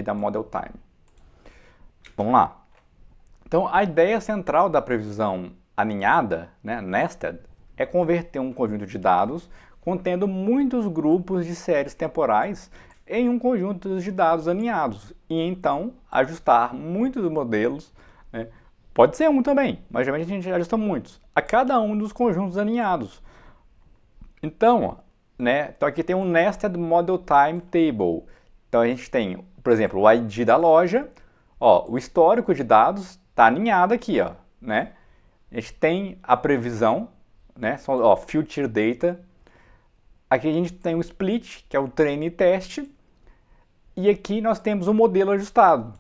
da Model Time. Vamos lá. Então, a ideia central da previsão aninhada, né, nested, é converter um conjunto de dados contendo muitos grupos de séries temporais em um conjunto de dados aninhados e então ajustar muitos modelos, né, pode ser um também, mas geralmente a gente ajusta muitos, a cada um dos conjuntos aninhados. Então, então aqui tem um Nested Model Time Table. Então a gente tem, por exemplo, o ID da loja, o histórico de dados está aninhado aqui, né? A gente tem a previsão, né? Future Data. Aqui a gente tem o Split, que é o treino e teste. E aqui nós temos o modelo ajustado.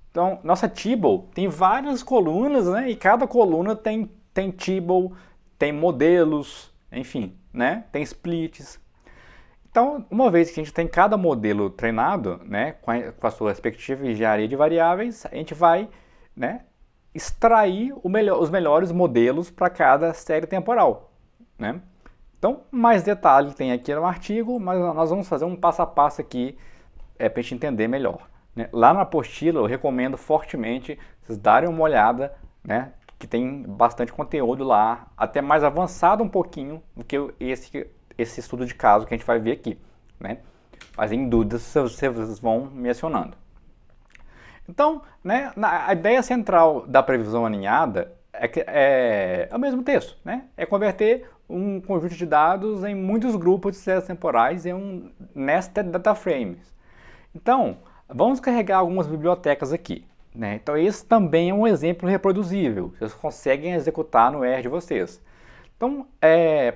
Então, nossa Table tem várias colunas, né? E cada coluna tem Table, tem modelos, enfim, né? Tem splits. Então, uma vez que a gente tem cada modelo treinado, né, com a sua respectiva engenharia de variáveis, a gente vai, né, extrair os melhores modelos para cada série temporal, né? Então, mais detalhe tem aqui no artigo, mas nós vamos fazer um passo a passo aqui para a gente entender melhor, né? Lá na apostila eu recomendo fortemente vocês darem uma olhada, né, que tem bastante conteúdo lá, até mais avançado um pouquinho do que esse estudo de caso que a gente vai ver aqui, né? Mas em dúvidas vocês vão mencionando. Então, né, a ideia central da previsão aninhada é o mesmo texto, né? É converter um conjunto de dados em muitos grupos de séries temporais em um nested data frames. Então, vamos carregar algumas bibliotecas aqui, né? Então, esse também é um exemplo reproduzível. Vocês conseguem executar no R de vocês. Então,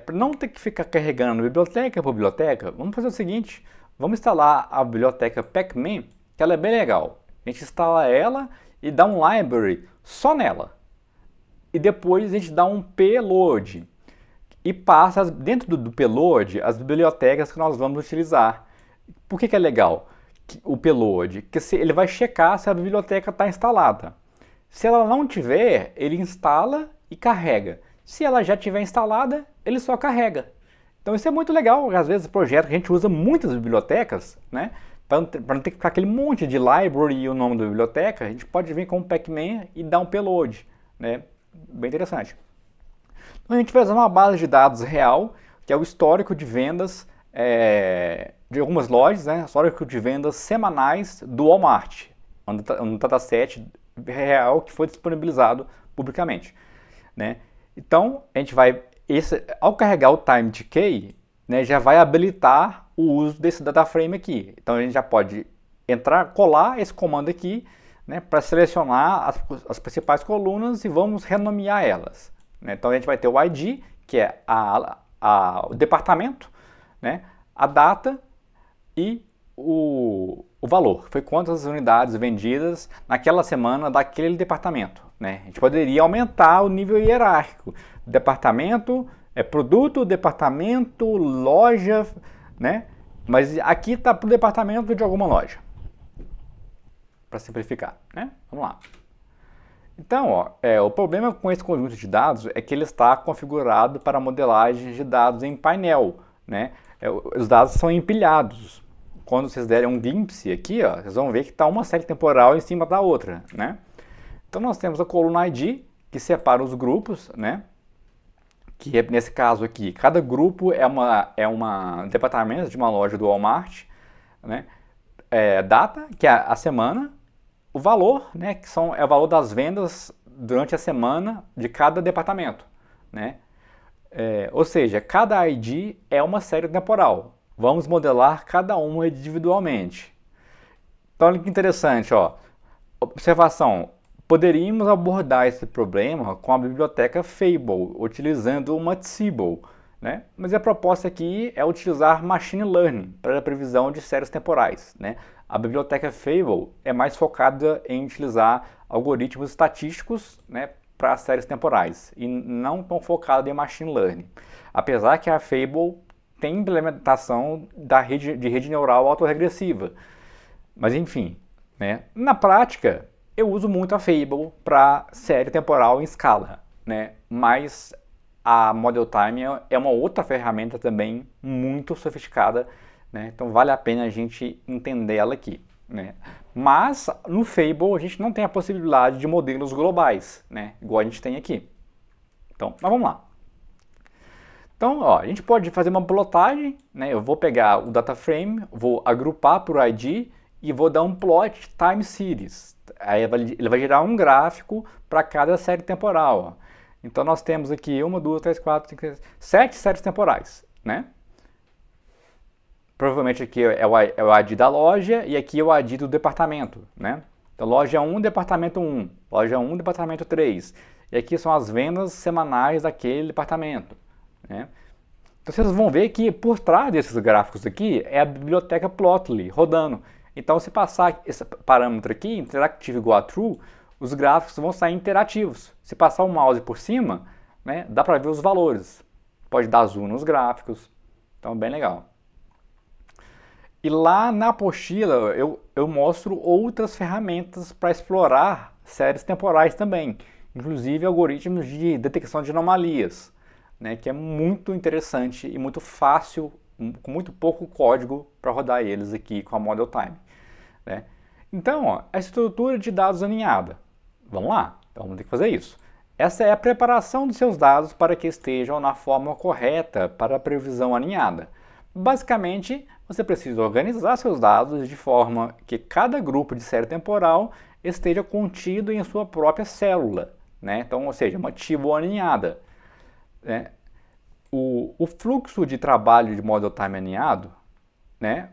para não ter que ficar carregando biblioteca por biblioteca, vamos fazer o seguinte, vamos instalar a biblioteca pacman, que ela é bem legal. A gente instala ela e dá um library só nela. E depois a gente dá um payload e passa dentro do payload as bibliotecas que nós vamos utilizar. Por que é legal o payload? Porque ele vai checar se a biblioteca está instalada. Se ela não tiver, ele instala e carrega. Se ela já estiver instalada, ele só carrega. Então isso é muito legal, às vezes projeto que a gente usa muitas bibliotecas, né? Para não ter que ficar aquele monte de library e o nome da biblioteca, a gente pode vir com o pacman e dar um payload, né? Bem interessante. Então a gente vai usar uma base de dados real, que é o histórico de vendas de algumas lojas, né? Histórico de vendas semanais do Walmart, um dataset real que foi disponibilizado publicamente, né? Então, a gente vai, ao carregar o time decay, né, já vai habilitar o uso desse data frame aqui. Então, a gente já pode colar esse comando aqui, né, para selecionar as principais colunas e vamos renomear elas, né? Então, a gente vai ter o ID, que é o departamento, né, a data e o valor. Foi quantas unidades vendidas naquela semana daquele departamento, né? A gente poderia aumentar o nível hierárquico. Departamento, produto, departamento, loja, né? Mas aqui está para o departamento de alguma loja. Para simplificar, né? Vamos lá. Então, o problema com esse conjunto de dados é que ele está configurado para modelagem de dados em painel, né? Os dados são empilhados. Quando vocês derem um glimpse aqui, vocês vão ver que está uma série temporal em cima da outra, né? Então nós temos a coluna ID, que separa os grupos, né? Que nesse caso aqui, cada grupo é um departamento de uma loja do Walmart, né? Data, que é a semana, o valor, né? Que é o valor das vendas durante a semana de cada departamento, né? Ou seja, cada ID é uma série temporal. Vamos modelar cada uma individualmente. Então, olha que interessante, observação. Poderíamos abordar esse problema com a biblioteca Fable, utilizando uma Table, né? Mas a proposta aqui é utilizar Machine Learning para a previsão de séries temporais, né? A biblioteca Fable é mais focada em utilizar algoritmos estatísticos, né, para séries temporais e não tão focada em Machine Learning. Apesar que a Fable tem implementação de rede neural autorregressiva. Mas enfim, né? Na prática, eu uso muito a Fable para série temporal em escala, né? Mas a Model Time é uma outra ferramenta também muito sofisticada, né? Então vale a pena a gente entender ela aqui, né? Mas no Fable a gente não tem a possibilidade de modelos globais, né? Igual a gente tem aqui. Então, mas vamos lá. Então, ó, a gente pode fazer uma plotagem, né? Eu vou pegar o data frame, vou agrupar por ID e vou dar um plot time series. Aí ele vai gerar um gráfico para cada série temporal. Ó. Então nós temos aqui 1, 2, 3, 4, 5, 6, 7 séries temporais, né? Provavelmente aqui é o ID da loja e aqui é o ID do departamento, né? Então loja 1, departamento 1, loja 1, departamento 3. E aqui são as vendas semanais daquele departamento. Né? Então vocês vão ver que por trás desses gráficos aqui é a biblioteca Plotly rodando. Então se passar esse parâmetro aqui, interactive igual a true, os gráficos vão sair interativos. Se passar o mouse por cima, né, dá para ver os valores. Pode dar zoom nos gráficos. Então bem legal. E lá na apostila eu mostro outras ferramentas para explorar séries temporais também. Inclusive algoritmos de detecção de anomalias. Né, que é muito interessante e muito fácil, com muito pouco código para rodar eles aqui com a Model Time. Né? Então, ó, a estrutura de dados alinhada. Vamos lá, então vamos ter que fazer isso. Essa é a preparação dos seus dados para que estejam na forma correta para a previsão alinhada. Basicamente, você precisa organizar seus dados de forma que cada grupo de série temporal esteja contido em sua própria célula. Né? Então, ou seja, uma table alinhada. Né? O fluxo de trabalho de Model Time alinhado, né?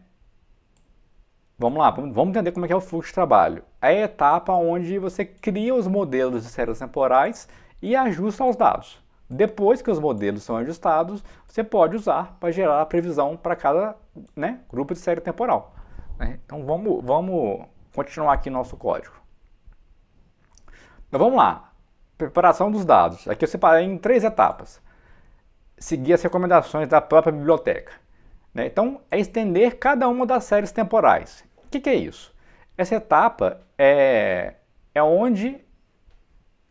Vamos lá, vamos entender como é que é o fluxo de trabalho. É a etapa onde você cria os modelos de séries temporais e ajusta os dados. Depois que os modelos são ajustados, você pode usar para gerar a previsão para cada, né, grupo de série temporal. Né? Então vamos continuar aqui nosso código. Então vamos lá. Preparação dos dados. Aqui eu separei em 3 etapas. Seguir as recomendações da própria biblioteca. Né? Então, é estender cada uma das séries temporais. O que é isso? Essa etapa é onde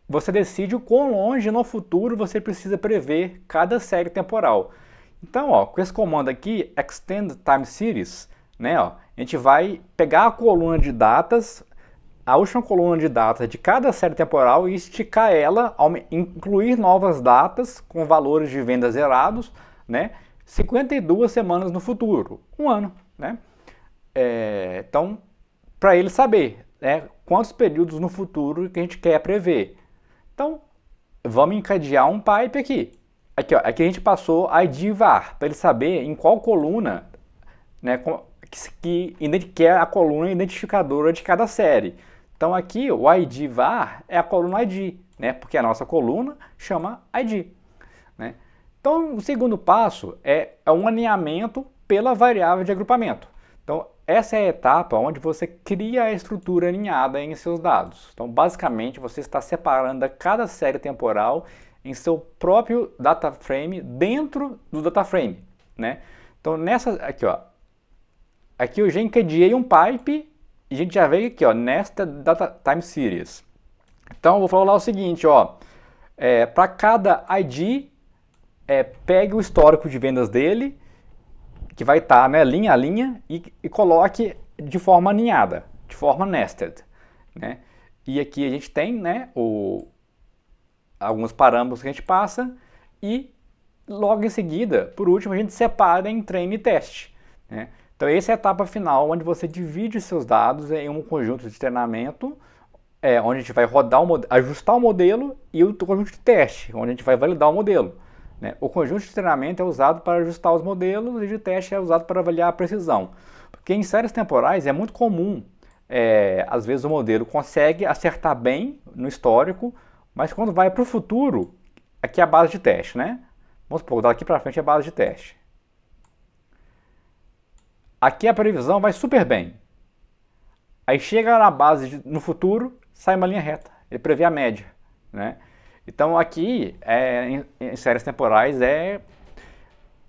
você decide o quão longe no futuro você precisa prever cada série temporal. Então, ó, com esse comando aqui, Extend Time Series, né, ó, a gente vai pegar a coluna de datas, a última coluna de datas de cada série temporal e esticar ela, incluir novas datas com valores de venda zerados, né, 52 semanas no futuro, um ano. Né? Então, para ele saber, né, quantos períodos no futuro que a gente quer prever. Então, vamos encadear um pipe aqui. Aqui, ó, aqui a gente passou ID var, para ele saber em qual coluna, né, que é a coluna identificadora de cada série. Então aqui o ID var é a coluna ID, né? Porque a nossa coluna chama ID. Né? Então o segundo passo é um alinhamento pela variável de agrupamento. Então essa é a etapa onde você cria a estrutura alinhada em seus dados. Então basicamente você está separando cada série temporal em seu próprio data frame dentro do data frame. Né? Então nessa aqui, ó, aqui eu já encadeei um pipe. E a gente já veio aqui, ó, nesta Data Time Series. Então, eu vou falar o seguinte, ó, para cada ID, pegue o histórico de vendas dele, que vai estar, né, linha a linha, e coloque de forma alinhada, de forma nested. Né? E aqui a gente tem, né, alguns parâmetros que a gente passa, e logo em seguida, por último, a gente separa em treino e teste. Né? Então essa é a etapa final, onde você divide seus dados em um conjunto de treinamento, onde a gente vai rodar ajustar o modelo, e o conjunto de teste, onde a gente vai validar o modelo. Né? O conjunto de treinamento é usado para ajustar os modelos, e de teste é usado para avaliar a precisão. Porque em séries temporais é muito comum, às vezes o modelo consegue acertar bem no histórico, mas quando vai para o futuro, aqui é a base de teste. Né? Vamos supor, daqui para frente é a base de teste. Aqui a previsão vai super bem. Aí chega na base no futuro, sai uma linha reta. Ele prevê a média. Né? Então aqui, em séries temporais, é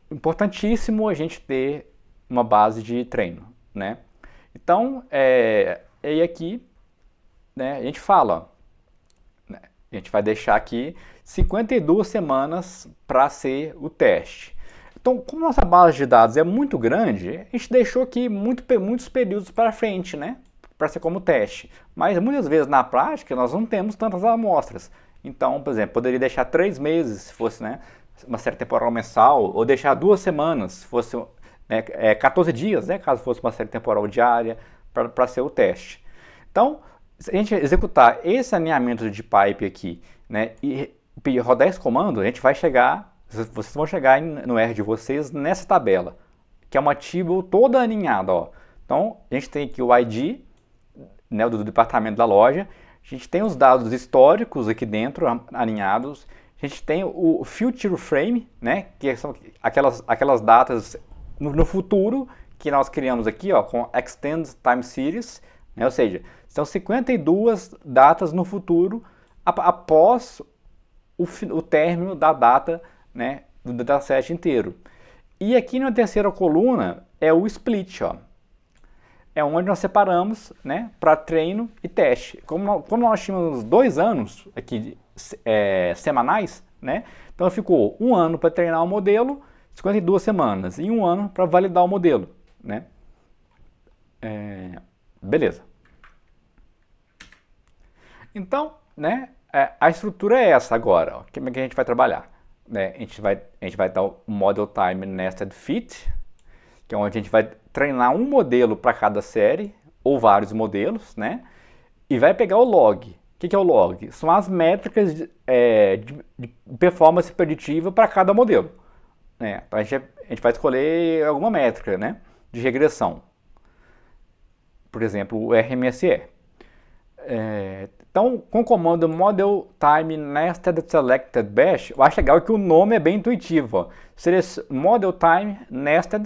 importantíssimo a gente ter uma base de treino. Né? Então, e aqui, né, a gente fala, né, a gente vai deixar aqui 52 semanas para ser o teste. Então, como nossa base de dados é muito grande, a gente deixou aqui muitos períodos para frente, né? para ser como teste. Mas muitas vezes na prática nós não temos tantas amostras. Então, por exemplo, poderia deixar 3 meses, se fosse, né, uma série temporal mensal, ou deixar 2 semanas, se fosse, né, 14 dias, né, caso fosse uma série temporal diária, para ser o teste. Então, se a gente executar esse alinhamento de pipe aqui, né, e rodar esse comando, a gente vai chegar, vocês vão chegar no R de vocês nessa tabela, que é uma table toda alinhada, ó. Então, a gente tem aqui o ID, né, do departamento da loja, a gente tem os dados históricos aqui dentro, alinhados, a gente tem o Future Frame, né, que são aquelas datas no futuro, que nós criamos aqui, ó, com Extend Time Series, né, ou seja, são 52 datas no futuro após o término da data, né, do dataset inteiro. E aqui na terceira coluna é o split, ó. É onde nós separamos, né, para treino e teste. Como nós tínhamos 2 anos aqui semanais, né, então ficou 1 ano para treinar o modelo, 52 semanas, e 1 ano para validar o modelo, né. Beleza. Então, né, a estrutura é essa agora, ó. Como é que a gente vai trabalhar? Né, a gente vai dar o Model Time Nested Fit, que é onde a gente vai treinar um modelo para cada série, ou vários modelos, né? E vai pegar o log. O que é o log? São as métricas de performance preditiva para cada modelo, né? Então a gente vai escolher alguma métrica, né, de regressão. Por exemplo, o RMSE. Então, com o comando Model Time Nested Selected Bash, eu acho legal que o nome é bem intuitivo. Ó. Seria Model Time Nested